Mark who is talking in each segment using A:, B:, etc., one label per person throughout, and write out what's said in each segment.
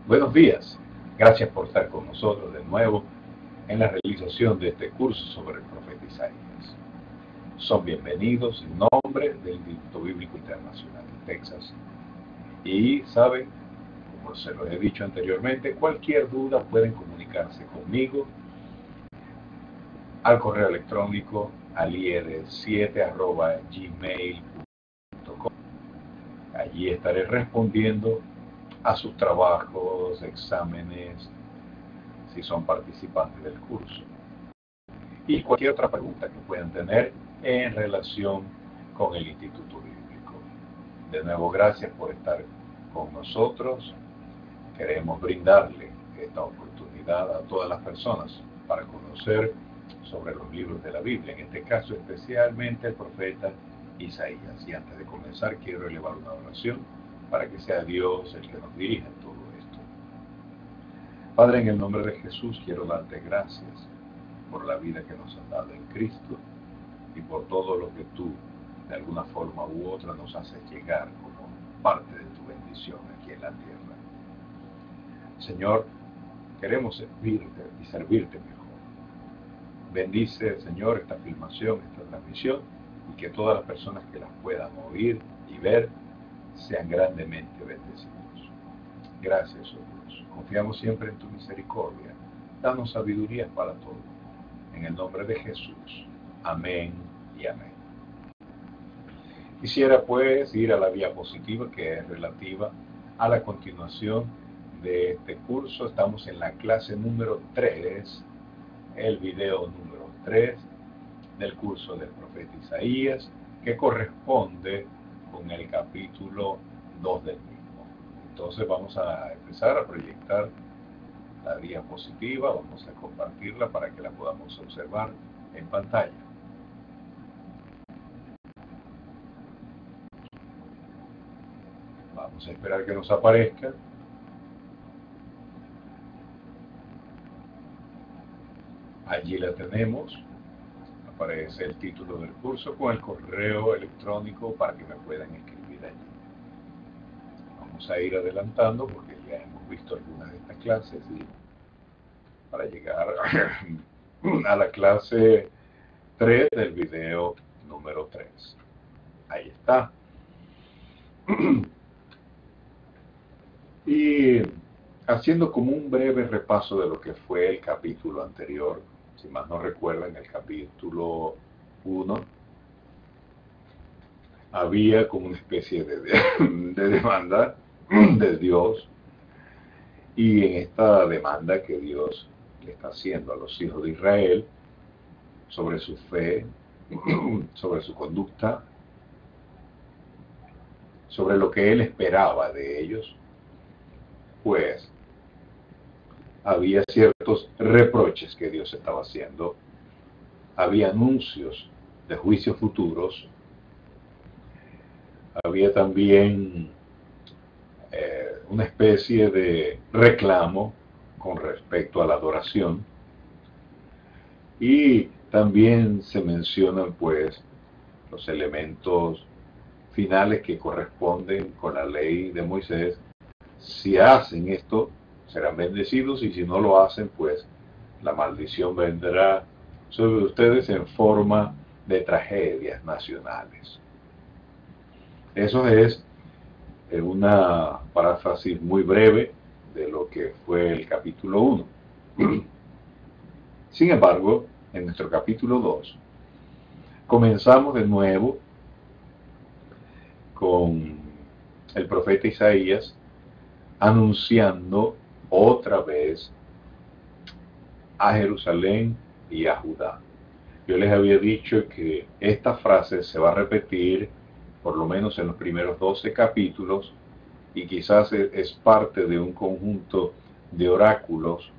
A: Buenos días, gracias por estar con nosotros de nuevo en la realización de este curso sobre el profeta Isaías. Son bienvenidos en nombre del Instituto Bíblico Internacional de Texas. Y saben, como se lo he dicho anteriormente, cualquier duda pueden comunicarse conmigo al correo electrónico aliede7@gmail.com. Allí estaré respondiendo a sus trabajos, exámenes, si son participantes del curso, y cualquier otra pregunta que puedan tener en relación con el Instituto Bíblico. De nuevo, gracias por estar con nosotros. Queremos brindarle esta oportunidad a todas las personas para conocer sobre los libros de la Biblia, en este caso especialmente el profeta Isaías. Y antes de comenzar, quiero elevar una oración para que sea Dios el que nos dirija en todo esto. Padre, en el nombre de Jesús quiero darte gracias por la vida que nos has dado en Cristo y por todo lo que tú, de alguna forma u otra, nos haces llegar como parte de tu bendición aquí en la tierra. Señor, queremos servirte y servirte mejor. Bendice, Señor, esta filmación, esta transmisión, y que todas las personas que las puedan oír y ver sean grandemente bendecidos. Gracias, oh Dios. Confiamos siempre en tu misericordia. Danos sabiduría para todo. En el nombre de Jesús. Amén y amén. Quisiera pues ir a la diapositiva que es relativa a la continuación de este curso. Estamos en la clase número 3, el video número 3 del curso del profeta Isaías, que corresponde con el capítulo 2 del mismo. Entonces vamos a empezar a proyectar la diapositiva, vamos a compartirla para que la podamos observar en pantalla. Vamos a esperar que nos aparezca. Allí la tenemos. Aparece el título del curso con el correo electrónico para que me puedan escribir allí. Vamos a ir adelantando porque ya hemos visto algunas de estas clases y para llegar a la clase 3 del video número 3. Ahí está. Y haciendo como un breve repaso de lo que fue el capítulo anterior, si más no recuerdan, el capítulo 1, había como una especie de demanda de Dios, y en esta demanda que Dios le está haciendo a los hijos de Israel sobre su fe, sobre su conducta, sobre lo que Él esperaba de ellos, pues había ciertos reproches que Dios estaba haciendo, había anuncios de juicios futuros, había también una especie de reclamo con respecto a la adoración, y también se mencionan pues los elementos finales que corresponden con la ley de Moisés. Si hacen esto, serán bendecidos, y si no lo hacen, pues la maldición vendrá sobre ustedes en forma de tragedias nacionales. Eso es una paráfrasis muy breve de lo que fue el capítulo 1. Sin embargo, en nuestro capítulo 2, comenzamos de nuevo con el profeta Isaías anunciando otra vez a Jerusalén y a Judá. Yo les había dicho que esta frase se va a repetir por lo menos en los primeros 12 capítulos, y quizás es parte de un conjunto de oráculos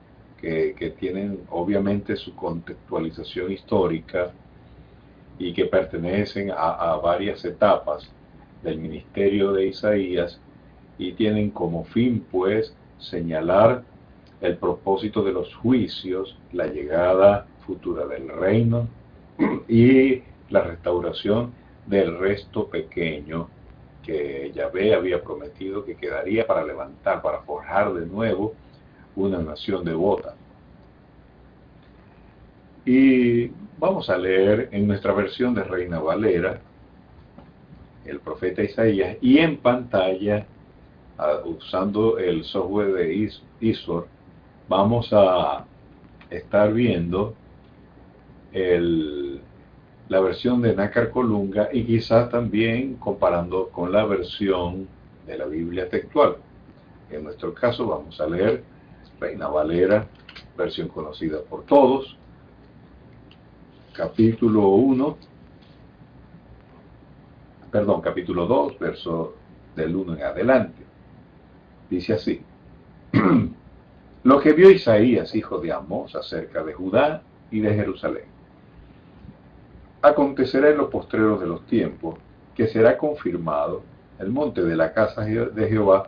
A: que tienen obviamente su contextualización histórica y que pertenecen a varias etapas del ministerio de Isaías, y tienen como fin pues señalar el propósito de los juicios, la llegada futura del reino y la restauración del resto pequeño que Yahvé había prometido que quedaría para levantar, para forjar de nuevo una nación devota. Y vamos a leer en nuestra versión de Reina Valera el profeta Isaías, y en pantalla, usando el software de Isor, vamos a estar viendo la versión de Nácar Colunga, y quizás también comparando con la versión de la Biblia textual. En nuestro caso vamos a leer Reina Valera, versión conocida por todos, capítulo 2, verso del 1 en adelante. Dice así: lo que vio Isaías, hijo de Amós, acerca de Judá y de Jerusalén. Acontecerá en los postreros de los tiempos, que será confirmado el monte de la casa de Jehová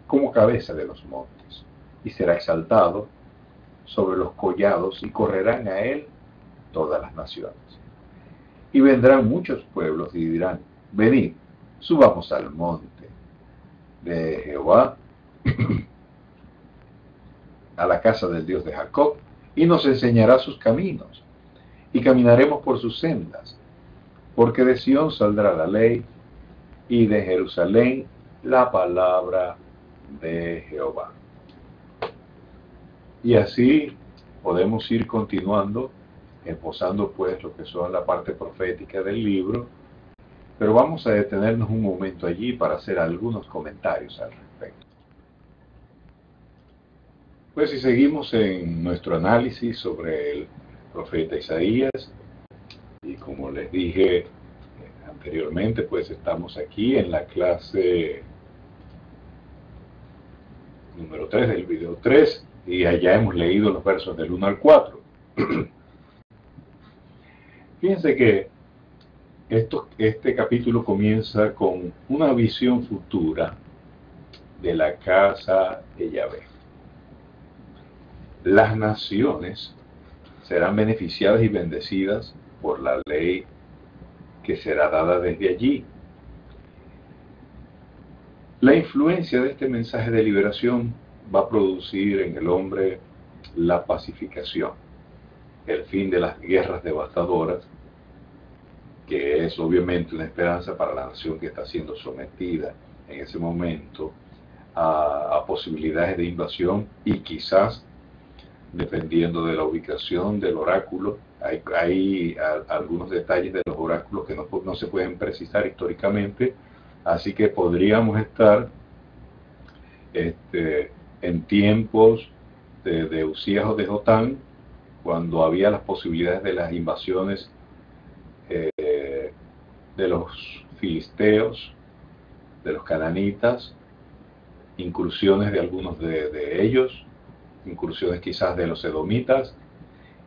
A: como cabeza de los montes, y será exaltado sobre los collados, y correrán a él todas las naciones. Y vendrán muchos pueblos y dirán: venid, subamos al monte de Jehová, a la casa del Dios de Jacob, y nos enseñará sus caminos, y caminaremos por sus sendas, porque de Sión saldrá la ley, y de Jerusalén la palabra de Jehová. Y así podemos ir continuando, esbozando pues lo que son la parte profética del libro, pero vamos a detenernos un momento allí para hacer algunos comentarios al respecto. Pues si seguimos en nuestro análisis sobre el profeta Isaías, y como les dije anteriormente, pues estamos aquí en la clase número 3 del video 3, y allá hemos leído los versos del 1 al 4. Fíjense que este capítulo comienza con una visión futura de la casa de Yahvé. Las naciones serán beneficiadas y bendecidas por la ley que será dada desde allí. La influencia de este mensaje de liberación va a producir en el hombre la pacificación, el fin de las guerras devastadoras, que es obviamente una esperanza para la nación que está siendo sometida en ese momento a posibilidades de invasión, y quizás, dependiendo de la ubicación del oráculo, hay algunos detalles de los oráculos que no se pueden precisar históricamente, así que podríamos estar en tiempos de Usías o de Jotán, cuando había las posibilidades de las invasiones de los filisteos, de los cananitas, incursiones de algunos de ellos, incursiones quizás de los edomitas,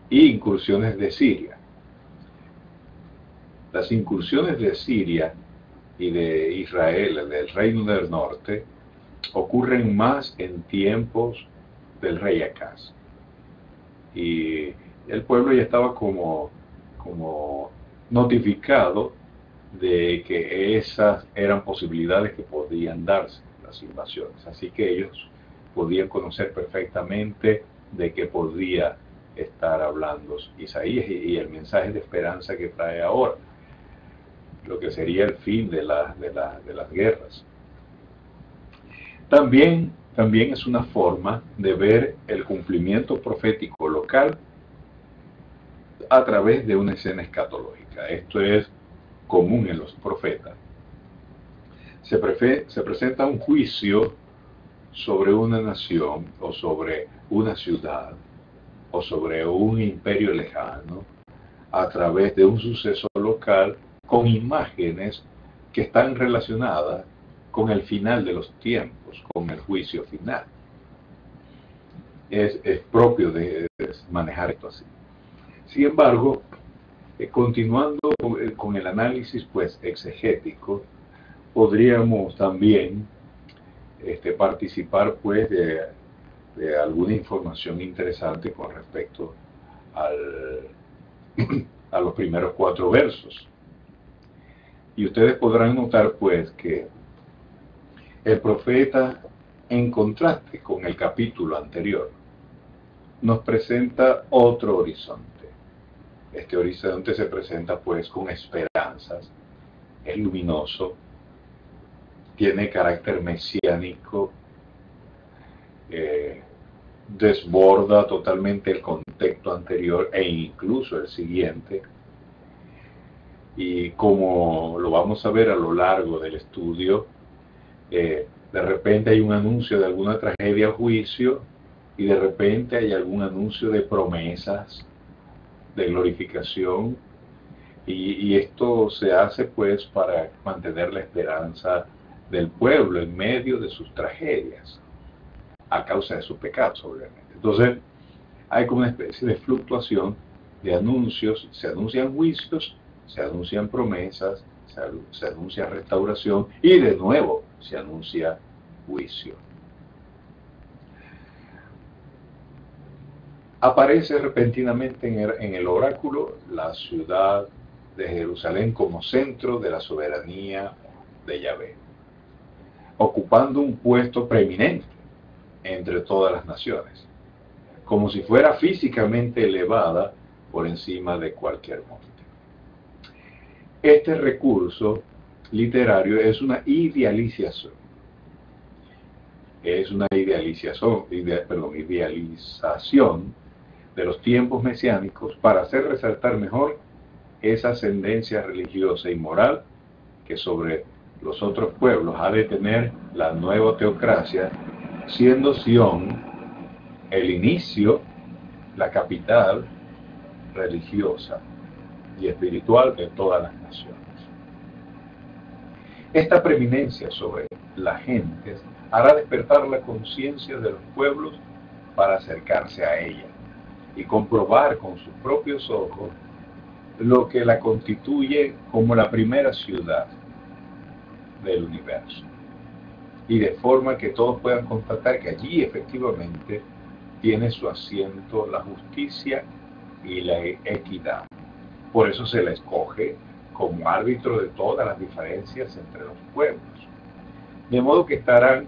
A: y incursiones de Siria. Las incursiones de Siria y de Israel, del reino del norte, ocurren más en tiempos del rey Acaz. Y el pueblo ya estaba como notificado de que esas eran posibilidades que podían darse, las invasiones. Así que ellos podían conocer perfectamente de qué podía estar hablando Isaías y el mensaje de esperanza que trae ahora, lo que sería el fin de las guerras. También es una forma de ver el cumplimiento profético local a través de una escena escatológica. Esto es común en los profetas. Se presenta un juicio sobre una nación, o sobre una ciudad, o sobre un imperio lejano, a través de un suceso local, con imágenes que están relacionadas con el final de los tiempos, con el juicio final. Es propio de manejar esto así. Sin embargo, continuando con el análisis pues exegético, podríamos también participar pues de alguna información interesante con respecto a los primeros 4 versos. Y ustedes podrán notar pues que El profeta, en contraste con el capítulo anterior, nos presenta otro horizonte. Este horizonte se presenta pues con esperanzas, es luminoso, tiene carácter mesiánico, desborda totalmente el contexto anterior e incluso el siguiente. Y como lo vamos a ver a lo largo del estudio, de repente hay un anuncio de alguna tragedia o juicio, y de repente hay algún anuncio de promesas, de glorificación, y esto se hace pues para mantener la esperanza del pueblo en medio de sus tragedias, a causa de sus pecados, obviamente. Entonces, hay como una especie de fluctuación de anuncios, se anuncian juicios, se anuncian promesas, se anuncia restauración, y de nuevo se anuncia juicio. Aparece repentinamente en el oráculo la ciudad de Jerusalén como centro de la soberanía de Yahvé, ocupando un puesto preeminente entre todas las naciones, como si fuera físicamente elevada por encima de cualquier monte. Este recurso literario es una idealización. Es una idealización de los tiempos mesiánicos para hacer resaltar mejor esa ascendencia religiosa y moral que sobre los otros pueblos ha de tener la nueva teocracia, siendo Sión el inicio, la capital religiosa y espiritual de todas las naciones. Esta preeminencia sobre las gentes hará despertar la conciencia de los pueblos para acercarse a ella y comprobar con sus propios ojos lo que la constituye como la primera ciudad del universo, y de forma que todos puedan constatar que allí efectivamente tiene su asiento la justicia y la equidad. Por eso se la escoge como árbitro de todas las diferencias entre los pueblos. De modo que estarán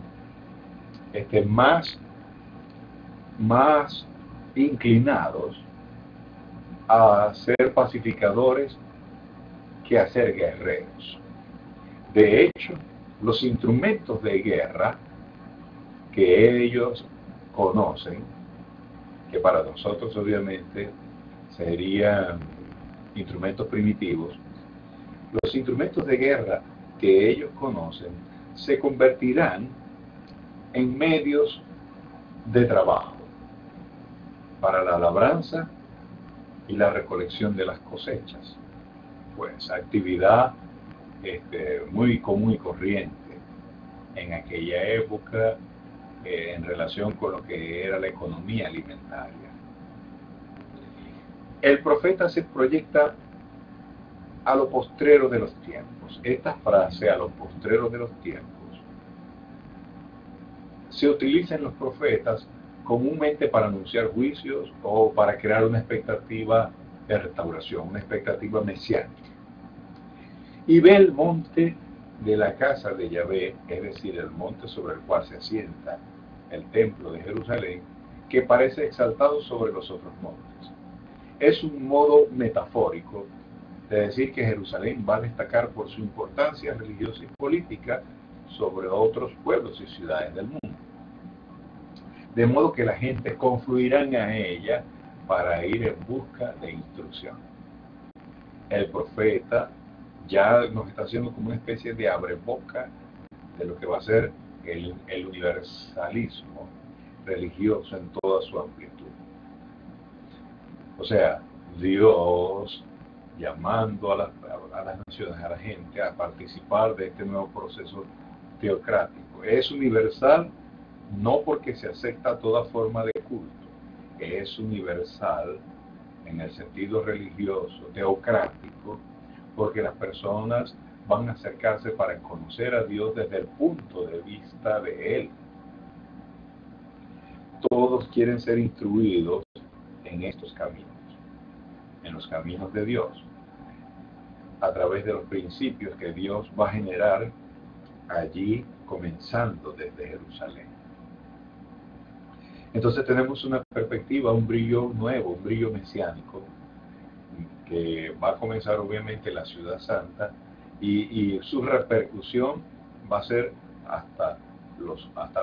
A: más inclinados a ser pacificadores que a ser guerreros. De hecho, los instrumentos de guerra que ellos conocen, que para nosotros obviamente serían instrumentos primitivos, los instrumentos de guerra que ellos conocen se convertirán en medios de trabajo para la labranza y la recolección de las cosechas. Pues actividad muy común y corriente en aquella época en relación con lo que era la economía alimentaria. El profeta se proyecta a lo postrero de los tiempos. Esta frase, a lo postrero de los tiempos, se utiliza en los profetas comúnmente para anunciar juicios o para crear una expectativa de restauración, una expectativa mesiánica. Y ve el monte de la casa de Yahvé, es decir, el monte sobre el cual se asienta el templo de Jerusalén, que parece exaltado sobre los otros montes. Es un modo metafórico de decir que Jerusalén va a destacar por su importancia religiosa y política sobre otros pueblos y ciudades del mundo. De modo que la gente confluirán a ella para ir en busca de instrucción. El profeta ya nos está haciendo como una especie de abreboca de lo que va a ser el universalismo religioso en toda su amplitud. O sea, Dios llamando a las naciones, a la gente, a participar de este nuevo proceso teocrático. Es universal no porque se acepta toda forma de culto, es universal en el sentido religioso, teocrático, porque las personas van a acercarse para conocer a Dios desde el punto de vista de Él. Todos quieren ser instruidos en estos caminos, en los caminos de Dios, a través de los principios que Dios va a generar allí comenzando desde Jerusalén. Entonces tenemos una perspectiva, un brillo nuevo, un brillo mesiánico, que va a comenzar obviamente en la ciudad santa y su repercusión va a ser hasta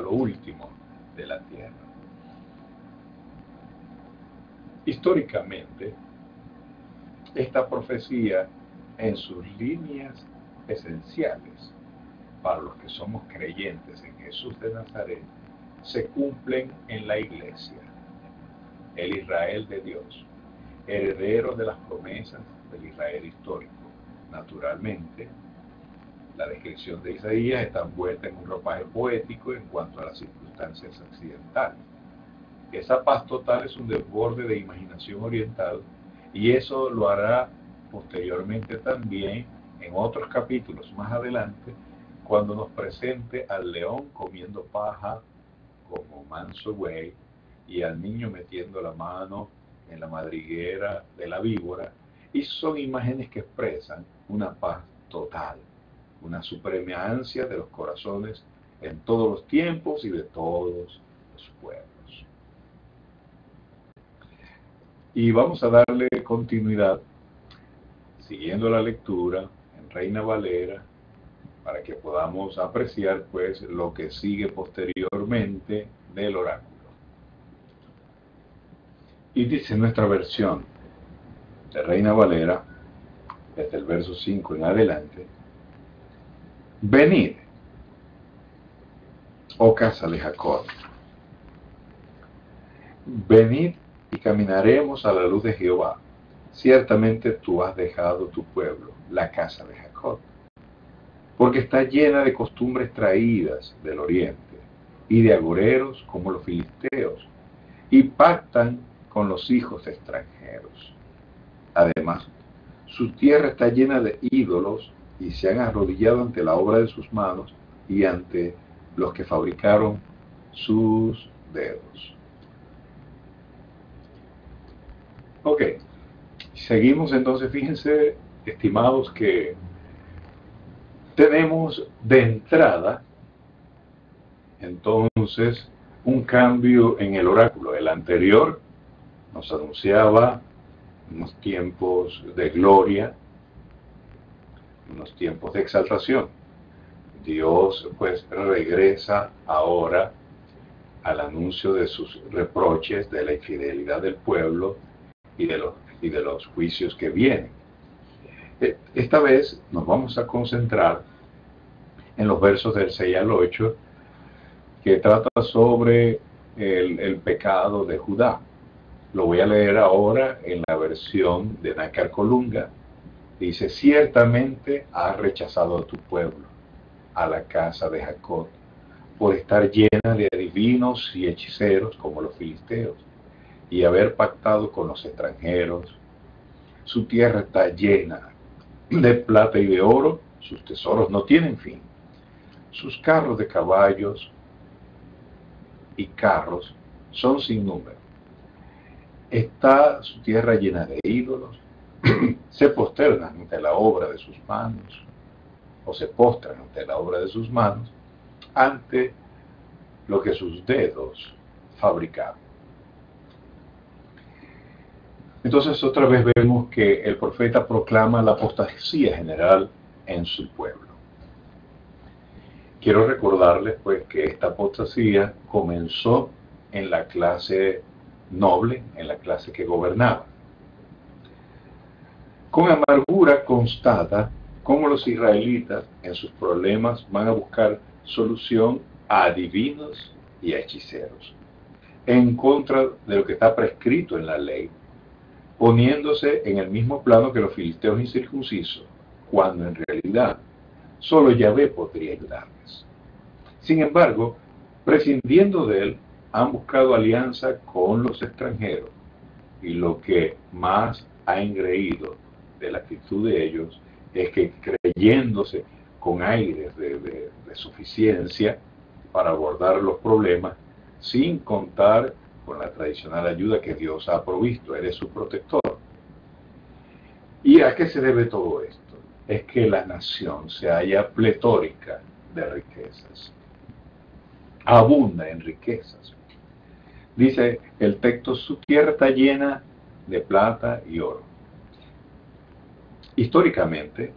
A: lo último de la tierra. Históricamente, esta profecía en sus líneas esenciales, para los que somos creyentes en Jesús de Nazaret, se cumplen en la iglesia, el Israel de Dios, heredero de las promesas del Israel histórico. Naturalmente, la descripción de Isaías está envuelta en un ropaje poético en cuanto a las circunstancias accidentales. Esa paz total es un desborde de imaginación oriental, y eso lo hará posteriormente también en otros capítulos más adelante, cuando nos presente al león comiendo paja como manso buey y al niño metiendo la mano en la madriguera de la víbora, y son imágenes que expresan una paz total, una supremacia de los corazones en todos los tiempos y de todos los pueblos. Y vamos a darle continuidad, siguiendo la lectura en Reina Valera, para que podamos apreciar pues lo que sigue posteriormente del oráculo. Y dice nuestra versión de Reina Valera, desde el verso 5 en adelante: venid, oh casa de Jacob, venid y caminaremos a la luz de Jehová. Ciertamente tú has dejado tu pueblo, la casa de Jacob, porque está llena de costumbres traídas del oriente y de agoreros como los filisteos, y pactan con los hijos extranjeros. Además, su tierra está llena de ídolos, y se han arrodillado ante la obra de sus manos y ante los que fabricaron sus dedos. Ok, seguimos entonces. Fíjense, estimados, que tenemos de entrada entonces un cambio en el oráculo. El anterior nos anunciaba unos tiempos de gloria, unos tiempos de exaltación. Dios pues regresa ahora al anuncio de sus reproches, de la infidelidad del pueblo y de los juicios que vienen. Esta vez nos vamos a concentrar en los versos del 6 al 8, que trata sobre el pecado de Judá. Lo voy a leer ahora en la versión de Nácar Colunga. Dice: ciertamente has rechazado a tu pueblo, a la casa de Jacob, por estar llena de adivinos y hechiceros como los filisteos, y haber pactado con los extranjeros. Su tierra está llena de plata y de oro, sus tesoros no tienen fin. Sus carros de caballos y carros son sin número. Está su tierra llena de ídolos, se posternan ante la obra de sus manos, o se postran ante la obra de sus manos, ante lo que sus dedos fabricaron. Entonces otra vez vemos que el profeta proclama la apostasía general en su pueblo. Quiero recordarles pues que esta apostasía comenzó en la clase noble, en la clase que gobernaba. Con amargura constata cómo los israelitas en sus problemas van a buscar solución a adivinos y a hechiceros, en contra de lo que está prescrito en la ley, poniéndose en el mismo plano que los filisteos incircuncisos, cuando en realidad solo Yahvé podría ayudarles. Sin embargo, prescindiendo de él, han buscado alianza con los extranjeros, y lo que más ha engreído de la actitud de ellos es que, creyéndose con aires de suficiencia para abordar los problemas, sin contar con la tradicional ayuda que Dios ha provisto, Él es su protector. ¿Y a qué se debe todo esto? Es que la nación se halla pletórica de riquezas. Abunda en riquezas. Dice el texto, su tierra está llena de plata y oro. Históricamente,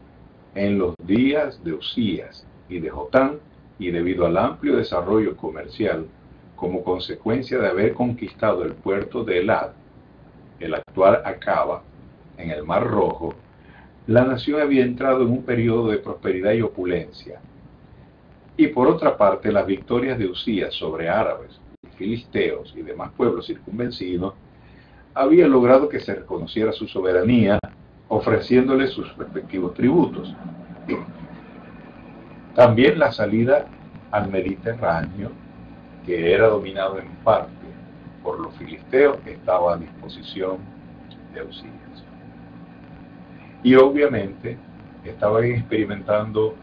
A: en los días de Usías y de Jotán, y debido al amplio desarrollo comercial, como consecuencia de haber conquistado el puerto de Elad, el actual Acaba, en el Mar Rojo, la nación había entrado en un periodo de prosperidad y opulencia. Y por otra parte, las victorias de Usías sobre árabes, filisteos y demás pueblos circunvecinos había logrado que se reconociera su soberanía, ofreciéndole sus respectivos tributos. También la salida al Mediterráneo, que era dominado en parte por los filisteos, estaba a disposición de Usías. Y obviamente estaban experimentando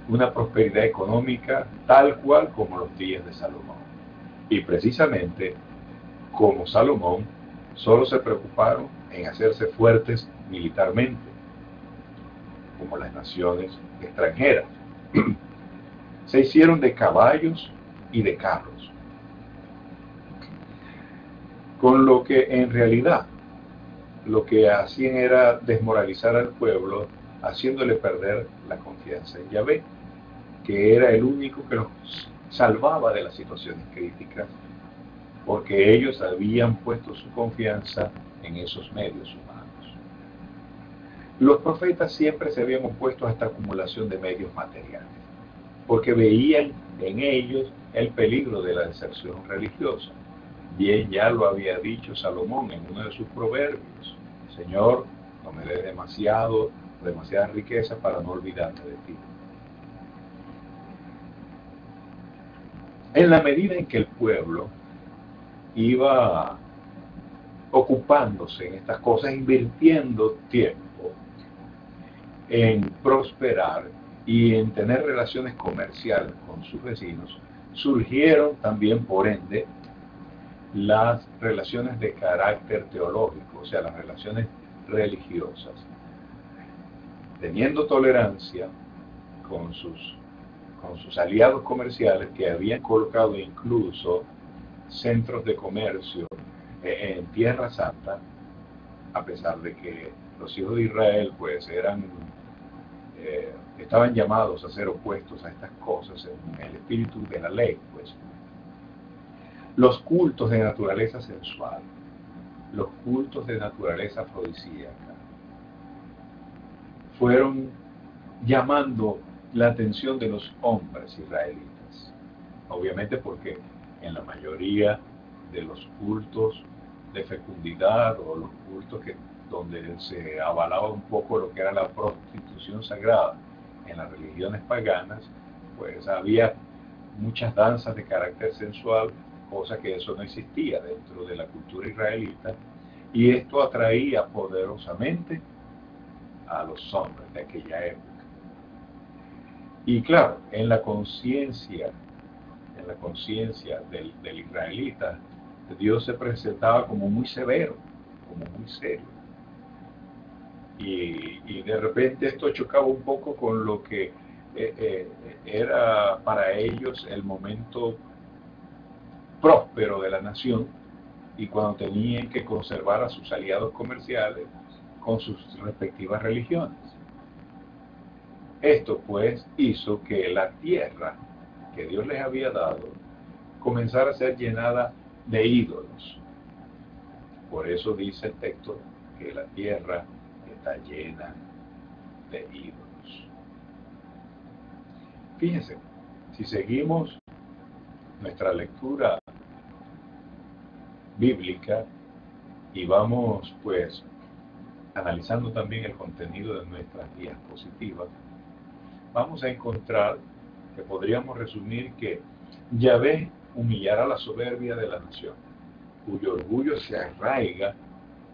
A: una prosperidad económica tal cual como los días de Salomón. Y precisamente como Salomón, solo se preocuparon en hacerse fuertes militarmente, como las naciones extranjeras. Se hicieron de caballos y de carros, con lo que en realidad lo que hacían era desmoralizar al pueblo, haciéndole perder la confianza en Yahvé, que era el único que los salvaba de las situaciones críticas, porque ellos habían puesto su confianza en esos medios humanos. Los profetas siempre se habían opuesto a esta acumulación de medios materiales, porque veían en ellos el peligro de la deserción religiosa. Bien ya lo había dicho Salomón en uno de sus proverbios: Señor, no me des demasiada riqueza para no olvidarme de ti. En la medida en que el pueblo iba ocupándose en estas cosas, invirtiendo tiempo en prosperar y en tener relaciones comerciales con sus vecinos, surgieron también, por ende, las relaciones de carácter teológico, o sea, las relaciones religiosas, teniendo tolerancia con sus aliados comerciales, que habían colocado incluso centros de comercio en Tierra Santa, a pesar de que los hijos de Israel pues estaban llamados a ser opuestos a estas cosas en el espíritu de la ley. Pues los cultos de naturaleza sensual, los cultos de naturaleza afrodisíaca, fueron llamando la atención de los hombres israelitas, obviamente porque en la mayoría de los cultos de fecundidad o los cultos donde se avalaba un poco lo que era la prostitución sagrada en las religiones paganas, pues había muchas danzas de carácter sensual, cosa que eso no existía dentro de la cultura israelita, y esto atraía poderosamente a los hombres de aquella época. Y claro, en la conciencia del israelita, Dios se presentaba como muy severo, como muy serio. Y de repente esto chocaba un poco con lo que era para ellos el momento próspero de la nación, y cuando tenían que conservar a sus aliados comerciales con sus respectivas religiones. Esto pues hizo que la tierra que Dios les había dado comenzara a ser llenada de ídolos. Por eso dice el texto que la tierra está llena de ídolos. Fíjense, si seguimos nuestra lectura bíblica y vamos pues analizando también el contenido de nuestras diapositivas, vamos a encontrar que podríamos resumir que Yahvé humillará la soberbia de la nación, cuyo orgullo se arraiga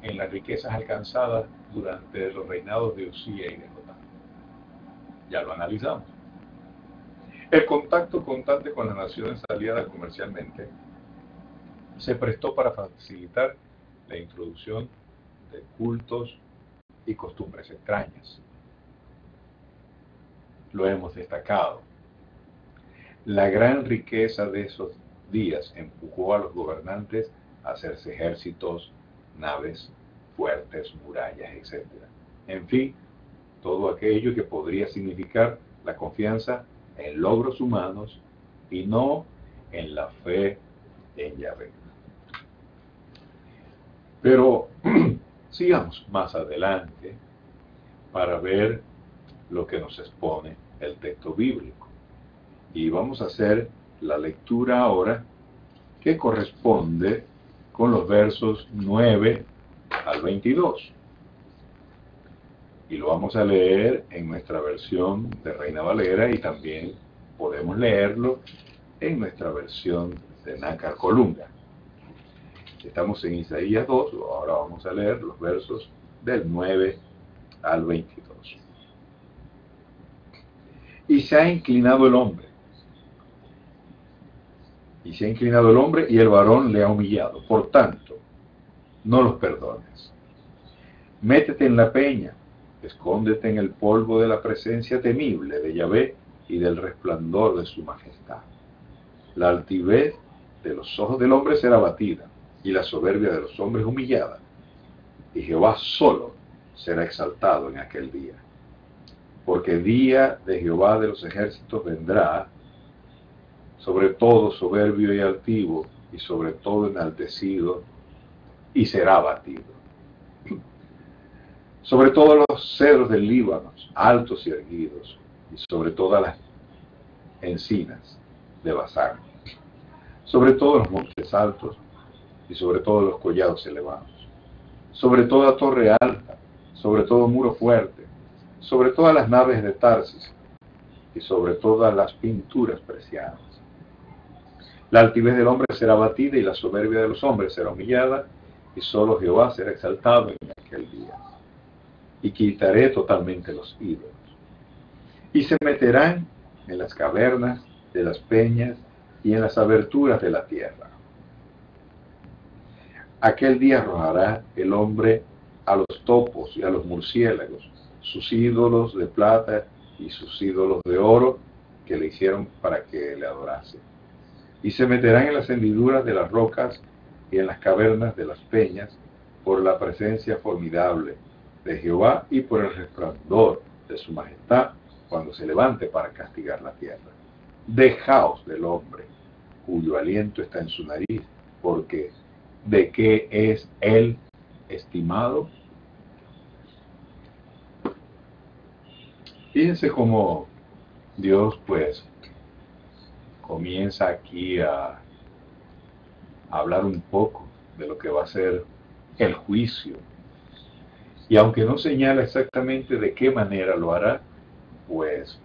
A: en las riquezas alcanzadas durante los reinados de Usías y de Jotán. Ya lo analizamos. El contacto constante con las naciones aliadas comercialmente se prestó para facilitar la introducción de cultos y costumbres extrañas. Lo hemos destacado. La gran riqueza de esos días empujó a los gobernantes a hacerse ejércitos, naves fuertes, murallas, etc. En fin, todo aquello que podría significar la confianza en logros humanos y no en la fe en Yahvé. Pero sigamos más adelante para ver lo que nos expone el texto bíblico. Y vamos a hacer la lectura ahora que corresponde con los versos 9 al 22. Y lo vamos a leer en nuestra versión de Reina Valera y también podemos leerlo en nuestra versión de Nácar Colunga. Estamos en Isaías 2, ahora vamos a leer los versos del 9 al 22. Y se ha inclinado el hombre, y el varón le ha humillado. Por tanto, no los perdones. Métete en la peña, escóndete en el polvo de la presencia temible de Yahvé y del resplandor de su majestad. La altivez de los ojos del hombre será abatida, y la soberbia de los hombres humillada, y Jehová solo será exaltado en aquel día. Porque día de Jehová de los ejércitos vendrá sobre todo soberbio y altivo, y sobre todo enaltecido, y será abatido. Sobre todos los cedros del Líbano, altos y erguidos, y sobre todas las encinas de Basán, sobre todos los montes altos, y sobre todos los collados elevados, sobre toda torre alta, sobre todo muro fuerte, sobre todas las naves de Tarsis, y sobre todas las pinturas preciadas. La altivez del hombre será abatida, y la soberbia de los hombres será humillada, y solo Jehová será exaltado en aquel día. Y quitaré totalmente los ídolos. Y se meterán en las cavernas de las peñas y en las aberturas de la tierra. Aquel día arrojará el hombre a los topos y a los murciélagos, sus ídolos de plata y sus ídolos de oro que le hicieron para que le adorase. Y se meterán en las hendiduras de las rocas y en las cavernas de las peñas por la presencia formidable de Jehová y por el resplandor de su majestad cuando se levante para castigar la tierra. Dejaos del hombre, cuyo aliento está en su nariz, porque ¿de qué es él estimado? Fíjense cómo Dios pues comienza aquí a hablar un poco de lo que va a ser el juicio. Y aunque no señala exactamente de qué manera lo hará, pues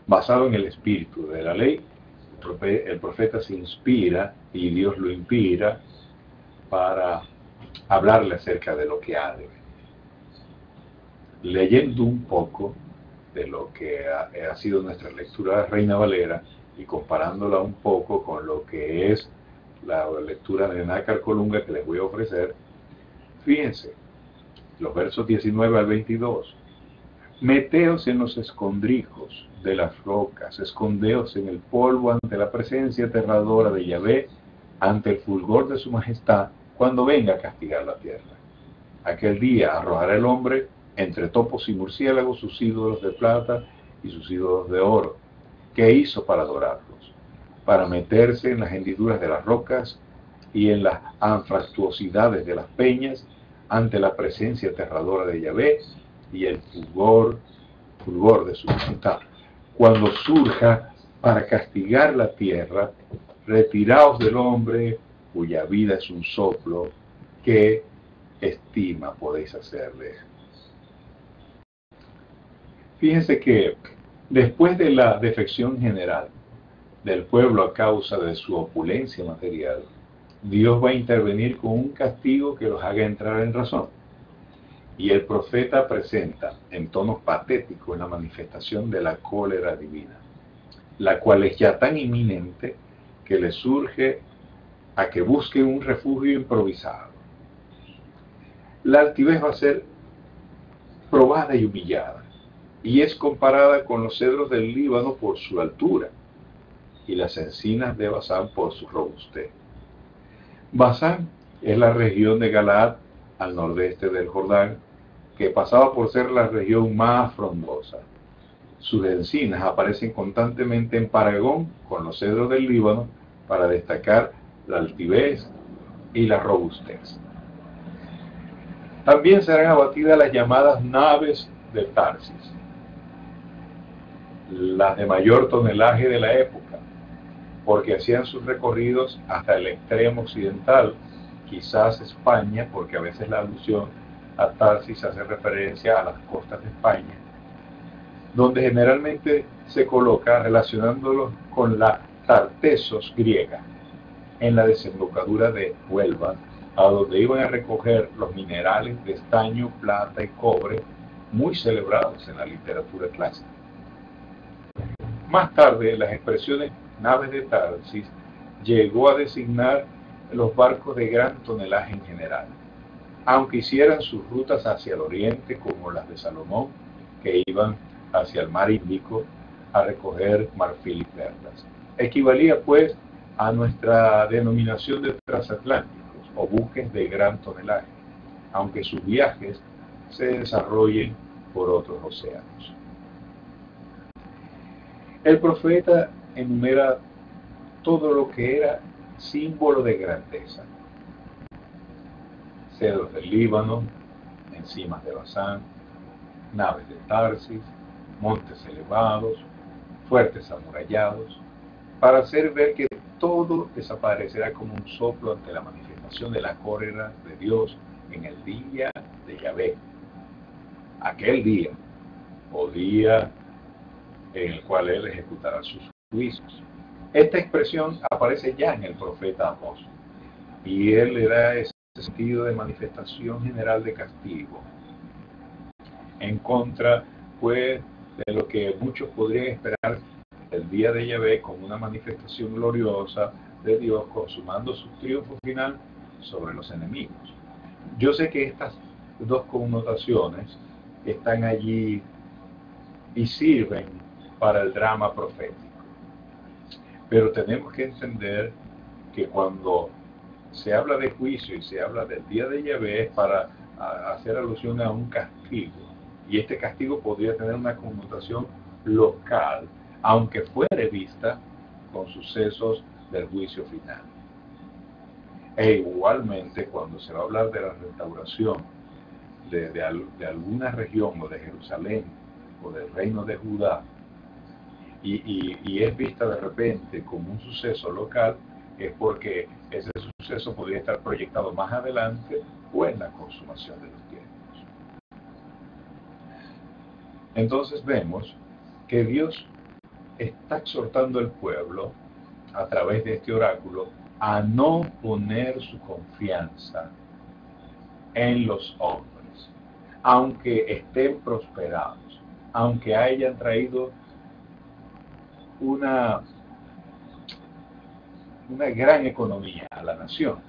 A: basado en el espíritu de la ley, el profeta se inspira y Dios lo inspira para hablarle acerca de lo que ha de venir. Leyendo un poco de lo que ha sido nuestra lectura de Reina Valera y comparándola un poco con lo que es la lectura de Nácar Colunga que les voy a ofrecer, fíjense, los versos 19 al 22. Meteos en los escondrijos de las rocas, escondeos en el polvo ante la presencia aterradora de Yahvé, ante el fulgor de su majestad, cuando venga a castigar la tierra. Aquel día arrojará el hombre entre topos y murciélagos sus ídolos de plata y sus ídolos de oro. ¿Qué hizo para adorarlos? Para meterse en las hendiduras de las rocas y en las anfractuosidades de las peñas, ante la presencia aterradora de Yahvé y el fulgor de su majestad. Cuando surja para castigar la tierra, retiraos del hombre cuya vida es un soplo, ¿qué estima podéis hacerle? Fíjense que después de la defección general del pueblo a causa de su opulencia material, Dios va a intervenir con un castigo que los haga entrar en razón. Y el profeta presenta en tonos patéticos la manifestación de la cólera divina, la cual es ya tan inminente que le surge a que busque un refugio improvisado. La altivez va a ser probada y humillada, y es comparada con los cedros del Líbano por su altura. y las encinas de Basán por su robustez. Basán es la región de Galaad al nordeste del Jordán, que pasaba por ser la región más frondosa. Sus encinas aparecen constantemente en paragón con los cedros del Líbano para destacar la altivez y la robustez. También serán abatidas las llamadas naves de Tarsis, las de mayor tonelaje de la época, porque hacían sus recorridos hasta el extremo occidental, quizás España, porque a veces la alusión a Tarsis hace referencia a las costas de España, donde generalmente se coloca relacionándolos con la Tartesos griega, en la desembocadura de Huelva, a donde iban a recoger los minerales de estaño, plata y cobre, muy celebrados en la literatura clásica. Más tarde, las expresiones naves de Tarsis llegó a designar los barcos de gran tonelaje en general, aunque hicieran sus rutas hacia el oriente, como las de Salomón, que iban hacia el mar Índico a recoger marfil y perlas. Equivalía, pues, a nuestra denominación de transatlánticos o buques de gran tonelaje, aunque sus viajes se desarrollen por otros océanos. El profeta enumera todo lo que era símbolo de grandeza: cedros del Líbano, encimas de Basán, naves de Tarsis, montes elevados, fuertes amurallados, para hacer ver que todo desaparecerá como un soplo ante la manifestación de la cólera de Dios en el día de Yahvé. Aquel día, o día en el cual Él ejecutará sus juicios. Esta expresión aparece ya en el profeta Amós, y él le da ese sentido de manifestación general de castigo, en contra, pues, de lo que muchos podrían esperar el día de Yahvé como una manifestación gloriosa de Dios consumando su triunfo final sobre los enemigos. Yo sé que estas dos connotaciones están allí y sirven para el drama profético, pero tenemos que entender que cuando se habla de juicio y se habla del día de Yahvé es para hacer alusión a un castigo, y este castigo podría tener una connotación local, aunque fuere vista con sucesos del juicio final. E igualmente, cuando se va a hablar de la restauración de alguna región, o de Jerusalén, o del reino de Judá, y es vista de repente como un suceso local, es porque ese suceso podría estar proyectado más adelante o en la consumación de los tiempos. Entonces vemos que Dios está exhortando al pueblo a través de este oráculo a no poner su confianza en los hombres, aunque estén prosperados, aunque hayan traído una gran economía a la nación.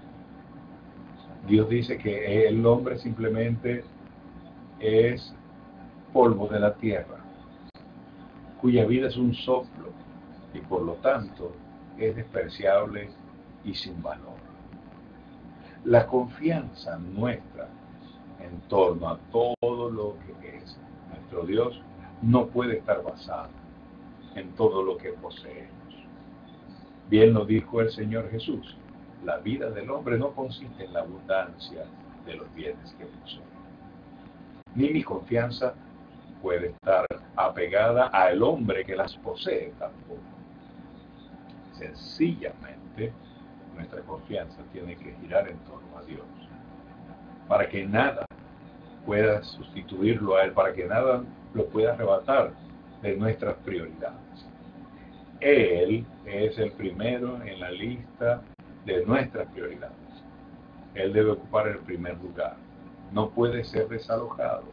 A: Dios dice que el hombre simplemente es polvo de la tierra, cuya vida es un soplo, y por lo tanto es despreciable y sin valor. La confianza nuestra en torno a todo lo que es nuestro Dios no puede estar basada en todo lo que poseemos. Bien lo dijo el Señor Jesús: la vida del hombre no consiste en la abundancia de los bienes que posee. Ni mi confianza puede estar apegada al hombre que las posee tampoco. Sencillamente, nuestra confianza tiene que girar en torno a Dios, para que nada pueda sustituirlo a Él, para que nada lo pueda arrebatar de nuestras prioridades. Él es el primero en la lista de nuestras prioridades. Él debe ocupar el primer lugar. No puede ser desalojado.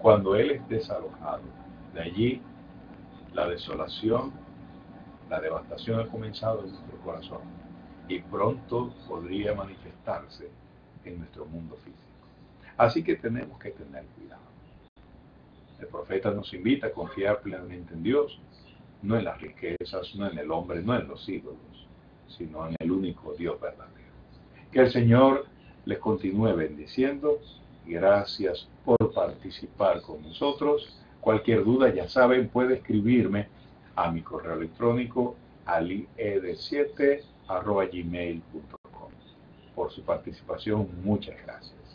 A: Cuando Él es desalojado, de allí la desolación, la devastación ha comenzado en nuestro corazón, y pronto podría manifestarse en nuestro mundo físico. Así que tenemos que tener cuidado. El profeta nos invita a confiar plenamente en Dios, no en las riquezas, no en el hombre, no en los ídolos, sino en el único Dios verdadero. Que el Señor les continúe bendiciendo. Gracias por participar con nosotros. Cualquier duda, ya saben, puede escribirme a mi correo electrónico alied7@gmail.com. Por su participación, muchas gracias.